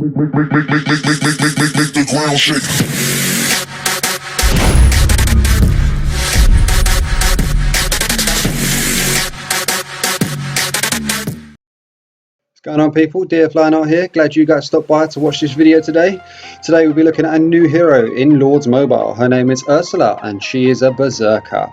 Make the ground shake. What's going on, people? DFLionart here. Glad you guys stopped by to watch this video today. Today we'll be looking at a new hero in Lords Mobile. Her name is Ursula and she is a Berserker.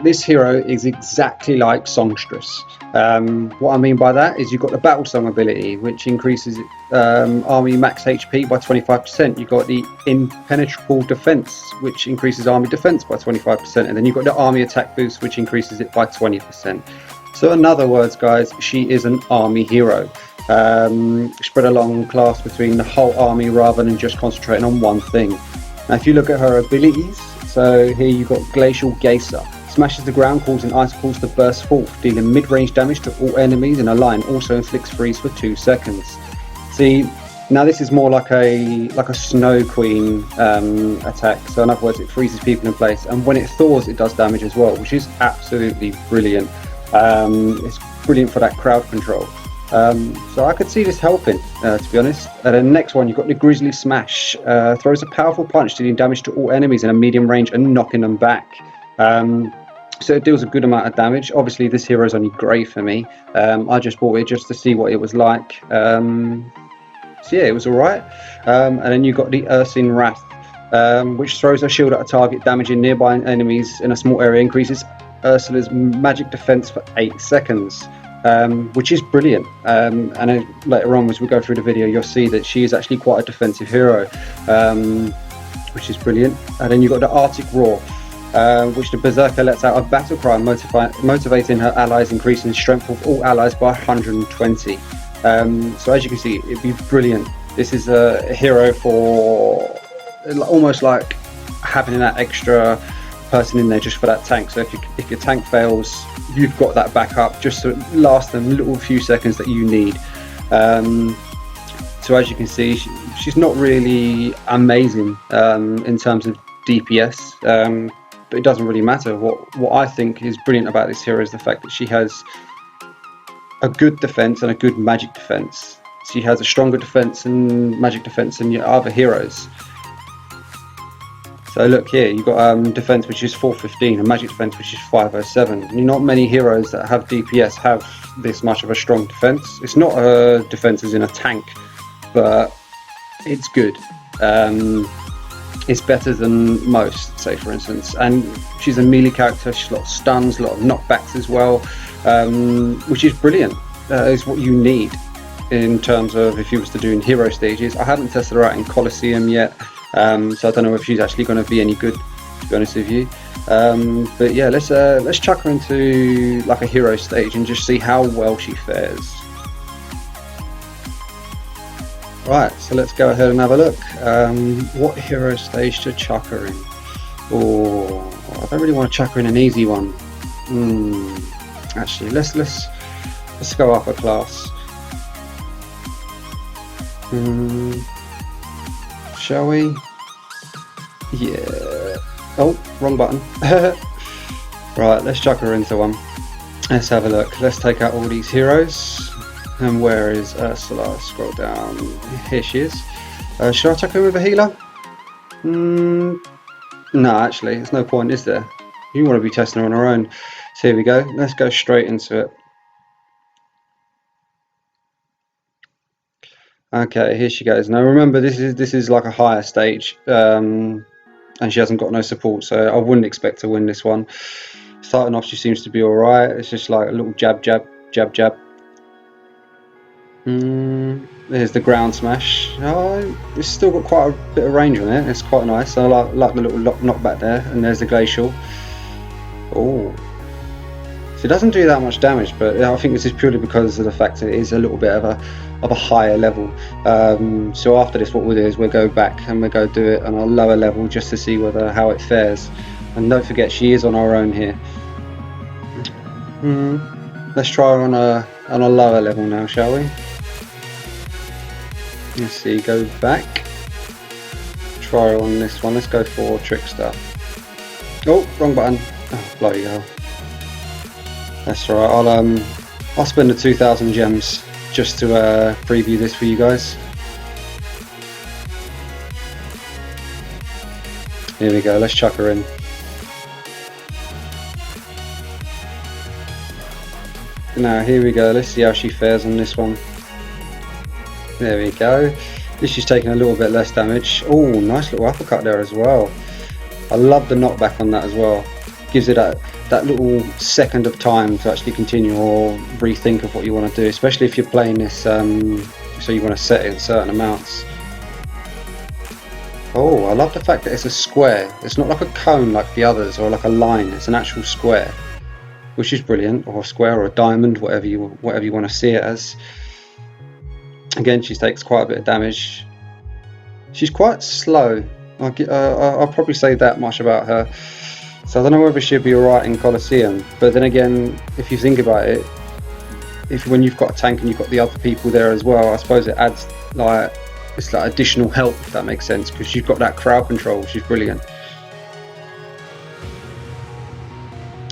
This hero is exactly like Songstress. What I mean by that is you've got the Battle Song ability, which increases army max HP by 25%. You've got the Impenetrable Defense, which increases army defense by 25%. And then you've got the army attack boost, which increases it by 20%. So in other words, guys, she is an army hero. Spread along class between the whole army rather than just concentrating on one thing. Now if you look at her abilities, so here you've got Glacial Geyser. Smashes the ground, causing icicles to burst forth, dealing mid-range damage to all enemies in a line. Also inflicts freeze for 2 seconds. See, now this is more like a Snow Queen attack. So in other words, it freezes people in place, and when it thaws, it does damage as well, which is absolutely brilliant. It's brilliant for that crowd control. So I could see this helping, to be honest. And then the next one, you've got the Grizzly Smash. Throws a powerful punch, dealing damage to all enemies in a medium range and knocking them back. So it deals a good amount of damage. Obviously this hero is only grey for me. I just bought it just to see what it was like. So yeah, it was alright. And then you've got the Ursine Wrath, which throws a shield at a target, damaging nearby enemies in a small area, increases Ursula's magic defense for 8 seconds, which is brilliant. And then later on, as we go through the video, you'll see that she is actually quite a defensive hero, which is brilliant. And then you've got the Arctic Roar, which the Berserker lets out a battle cry, motivating her allies, increasing the strength of all allies by 120. So as you can see, it'd be brilliant. This is a hero for almost like having that extra person in there just for that tank. So if your tank fails, you've got that backup just to last them little few seconds that you need. So as you can see, she's not really amazing in terms of DPS, but it doesn't really matter. What I think is brilliant about this hero is the fact that she has a good defense and a good magic defense. She has a stronger defense and magic defense than your other heroes. So look here, you've got defense which is 415 and magic defense which is 507. Not many heroes that have DPS have this much of a strong defense. It's not a defense as in a tank, but it's good. It's better than most, say for instance. And she's a melee character. She's a lot of stuns, a lot of knockbacks as well, which is brilliant. It's what you need in terms of if you was to do in hero stages. I haven't tested her out in Colosseum yet. So I don't know if she's actually going to be any good, to be honest with you. But yeah, let's chuck her into like a hero stage and just see how well she fares. Right, so let's go ahead and have a look. What hero stage to chuck her in? Oh, I don't really want to chuck her in an easy one. Actually, let's go up a class. Shall we? Yeah. Oh, wrong button. Right, let's chuck her into one. Let's have a look. Let's take out all these heroes. And where is Ursula? Scroll down. Here she is. Should I chuck her with a healer? No, actually, there's no point, is there? You want to be testing her on her own. So here we go. Let's go straight into it. Okay, here she goes. Now remember, this is like a higher stage, and she hasn't got no support, so I wouldn't expect to win this one. Starting off, she seems to be alright. It's just like a little jab, jab, jab, jab. There's the ground smash. Oh, it's still got quite a bit of range on it. It's quite nice. I like the little knockback there. And there's the glacial. Oh. So it doesn't do that much damage, but I think this is purely because of the fact that it is a little bit of a higher level. So after this, what we'll do is we'll go back and we'll go do it on a lower level just to see how it fares. And don't forget, she is on her own here. Let's try her on a lower level now, shall we? Let's see, go back. Try her on this one. Let's go for Trickster. Oh, wrong button. Oh, bloody hell. That's right. I'll spend the 2,000 gems just to preview this for you guys. Here we go, let's chuck her in. Now here we go, let's see how she fares on this one. There we go. This is taking a little bit less damage. Oh, nice little uppercut there as well. I love the knockback on that as well. Gives it that little second of time to actually continue or rethink of what you want to do, especially if you're playing this so you want to set it in certain amounts. Oh, I love the fact that it's a square. It's not like a cone like the others or like a line. It's an actual square, which is brilliant, or a square or a diamond, whatever you want to see it as. Again, she takes quite a bit of damage. She's quite slow. I'll probably say that much about her. So I don't know whether she'll be alright in Colosseum, but then again, if you think about it, when you've got a tank and you've got the other people there as well, I suppose it adds it's like additional help, if that makes sense, because you've got that crowd control, which is brilliant.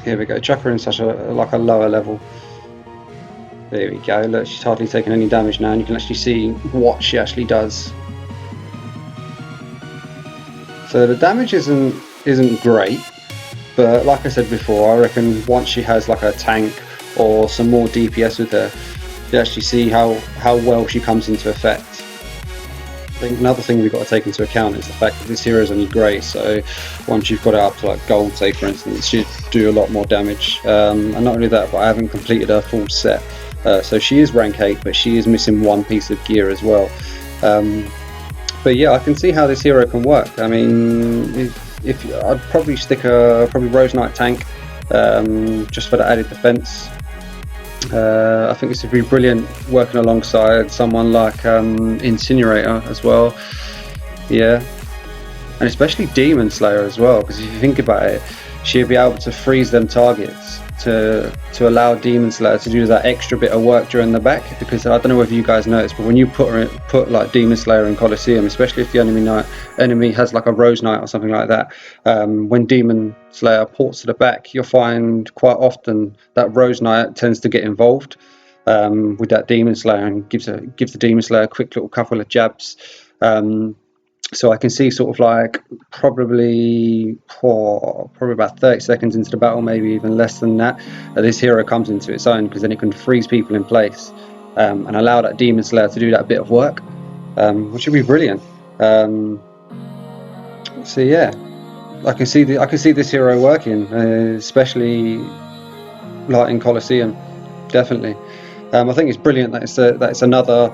Here we go, chuck her in such a lower level. There we go, look, she's hardly taking any damage now, and you can actually see what she actually does. So the damage isn't great, but like I said before, I reckon once she has like a tank or some more DPS with her, you actually see how well she comes into effect. I think another thing we've got to take into account is the fact that this hero is only grey, so once you've got it up to like gold, say for instance, she'd do a lot more damage. And not only that, but I haven't completed her full set. So she is rank 8, but she is missing one piece of gear as well. But yeah, I can see how this hero can work. I mean, if I'd probably stick a Rose Knight tank just for the added defense. I think this would be brilliant working alongside someone like Incinerator as well. Yeah, and especially Demon Slayer as well, because if you think about it, she'll be able to freeze them targets to allow Demon Slayer to do that extra bit of work during the back. Because I don't know whether you guys noticed, but when you put like Demon Slayer in Colosseum, especially if the enemy has like a Rose Knight or something like that, when Demon Slayer ports to the back, you'll find quite often that Rose Knight tends to get involved with that Demon Slayer and gives the Demon Slayer a quick little couple of jabs. So I can see sort of like probably about 30 seconds into the battle, maybe even less than that, this hero comes into its own, because then it can freeze people in place and allow that Demon Slayer to do that bit of work, which would be brilliant. So yeah, I can see this hero working, especially like in Colosseum, definitely. I think it's brilliant that it's another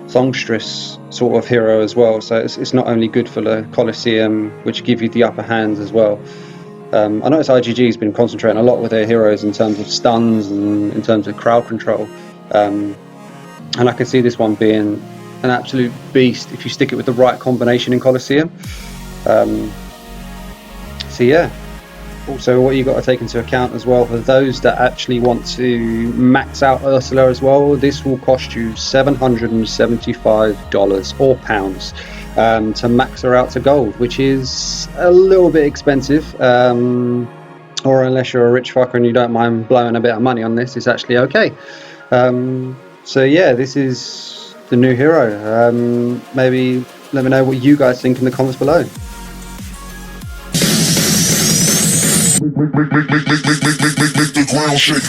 songstress sort of hero as well, so it's not only good for the Colosseum, which give you the upper hands as well. I notice IGG's been concentrating a lot with their heroes in terms of stuns and in terms of crowd control, and I can see this one being an absolute beast if you stick it with the right combination in Colosseum. So yeah, also what you've got to take into account as well, for those that actually want to max out Ursula as well, this will cost you $775 or pounds to max her out to gold, which is a little bit expensive, or unless you're a rich fucker and you don't mind blowing a bit of money on this, it's actually okay. So yeah, this is the new hero. Maybe let me know what you guys think in the comments below. Make the ground shake.